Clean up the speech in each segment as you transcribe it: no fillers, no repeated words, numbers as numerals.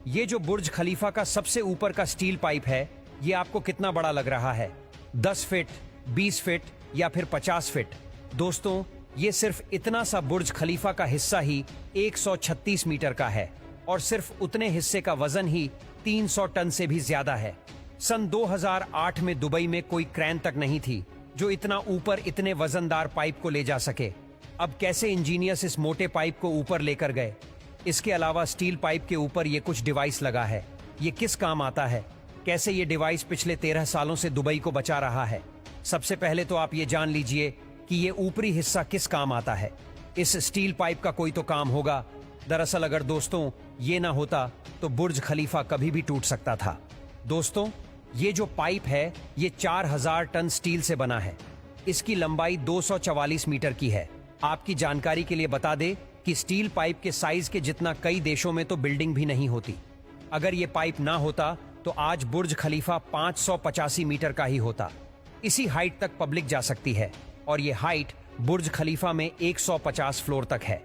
ये जो बुर्ज खलीफा का सबसे ऊपर का स्टील पाइप है, ये आपको कितना बड़ा लग रहा है? 10 फीट, 20 फीट या फिर 50 फीट? दोस्तों, ये सिर्फ इतना सा बुर्ज खलीफा का हिस्सा ही 136 मीटर का है और सिर्फ उतने हिस्से का वजन ही 300 टन से भी ज्यादा है। सन 2008 में दुबई में कोई क्रेन तक नहीं थी जो इतना ऊपर इतने वजनदार पाइप को ले जा सके। अब कैसे इंजीनियर्स इस मोटे पाइप को ऊपर लेकर गए? इसके अलावा स्टील पाइप के ऊपर ये कुछ डिवाइस लगा है, ये किस काम आता है? कैसे ये डिवाइस पिछले 13 सालों से दुबई को बचा रहा है? सबसे पहले तो आप ये जान लीजिए कि ये ऊपरी हिस्सा किस काम आता है। इस स्टील पाइप का कोई तो काम होगा। दरअसल अगर दोस्तों ये ना होता तो बुर्ज खलीफा कभी भी टूट सकता था। दोस्तों, ये जो पाइप है ये 4000 टन स्टील से बना है। इसकी लंबाई 244 मीटर की है। आपकी जानकारी के लिए बता दे कि स्टील पाइप के साइज के जितना कई देशों में तो बिल्डिंग भी नहीं होती। अगर ये पाइप ना होता तो आज बुर्ज खलीफा 585 मीटर का ही होता। इसी हाइट तक पब्लिक जा सकती है और ये हाइट बुर्ज खलीफा में 150 फ्लोर तक है।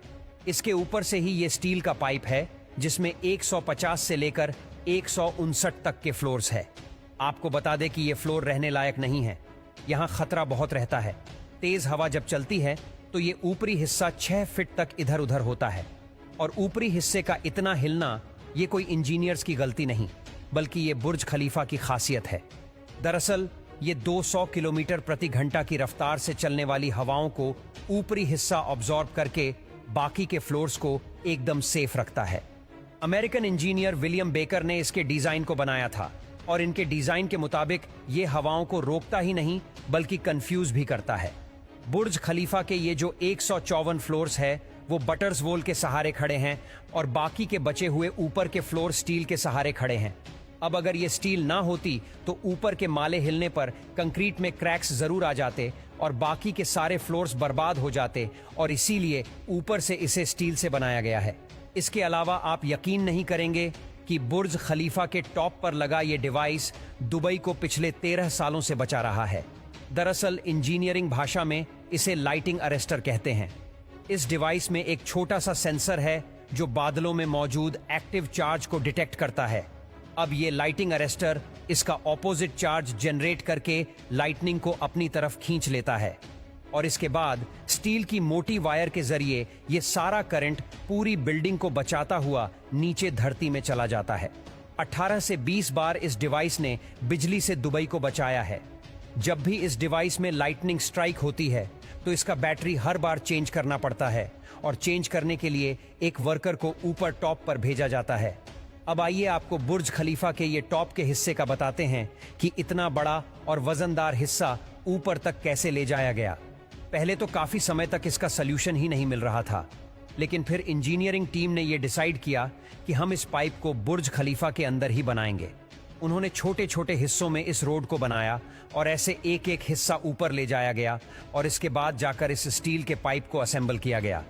इसके ऊपर से ही ये स्टील का पाइप है जिसमें 150 से लेकर 159 तक के फ्लोर्स है। आपको बता दें कि ये फ्लोर रहने लायक नहीं है। यहाँ खतरा बहुत रहता है। तेज हवा जब चलती है तो ये ऊपरी हिस्सा 6 फीट तक इधर उधर होता है और ऊपरी हिस्से का इतना हिलना ये कोई इंजीनियर्स की गलती नहीं, बल्कि ये बुर्ज खलीफा की खासियत है। दरअसल ये 200 किलोमीटर प्रति घंटा की रफ्तार से चलने वाली हवाओं को ऊपरी हिस्सा ऑब्जॉर्ब करके बाकी के फ्लोर्स को एकदम सेफ रखता है। अमेरिकन इंजीनियर विलियम बेकर ने इसके डिजाइन को बनाया था और इनके डिजाइन के मुताबिक ये हवाओं को रोकता ही नहीं बल्कि कंफ्यूज भी करता है। बुर्ज खलीफा के ये जो 154 फ्लोर्स है वो बटर्स वॉल के सहारे खड़े हैं और बाकी के बचे हुए ऊपर के फ्लोर स्टील के सहारे खड़े हैं। अब अगर ये स्टील ना होती तो ऊपर के माले हिलने पर कंक्रीट में क्रैक्स जरूर आ जाते और बाकी के सारे फ्लोर्स बर्बाद हो जाते और इसीलिए ऊपर से इसे स्टील से बनाया गया है। इसके अलावा आप यकीन नहीं करेंगे कि बुर्ज खलीफा के टॉप पर लगा ये डिवाइस दुबई को पिछले 13 सालों से बचा रहा है। दरअसल इंजीनियरिंग भाषा में इसे लाइटिंग अरेस्टर कहते हैं। इस डिवाइस में एक छोटा सा सेंसर है जो बादलों में मौजूद एक्टिव चार्ज को डिटेक्ट करता है। अब ये लाइटिंग अरेस्टर इसका ऑपोजिट चार्ज जनरेट करके लाइटनिंग को अपनी तरफ खींच लेता है और इसके बाद स्टील की मोटी वायर के जरिए ये सारा करंट पूरी बिल्डिंग को बचाता हुआ नीचे धरती में चला जाता है। 18 से 20 बार इस डिवाइस ने बिजली से दुबई को बचाया है। जब भी इस डिवाइस में लाइटनिंग स्ट्राइक होती है तो इसका बैटरी हर बार चेंज करना पड़ता है और चेंज करने के लिए एक वर्कर को ऊपर टॉप पर भेजा जाता है। अब आइए आपको बुर्ज खलीफा के ये टॉप के हिस्से का बताते हैं कि इतना बड़ा और वजनदार हिस्सा ऊपर तक कैसे ले जाया गया। पहले तो काफी समय तक इसका सल्यूशन ही नहीं मिल रहा था, लेकिन फिर इंजीनियरिंग टीम ने यह डिसाइड किया कि हम इस पाइप को बुर्ज खलीफा के अंदर ही बनाएंगे। उन्होंने छोटे छोटे हिस्सों में इस रोड को बनाया और ऐसे एक एक हिस्सा ऊपर ले जाया गया और इसके बाद जाकर इस स्टील के पाइप को असेंबल किया गया।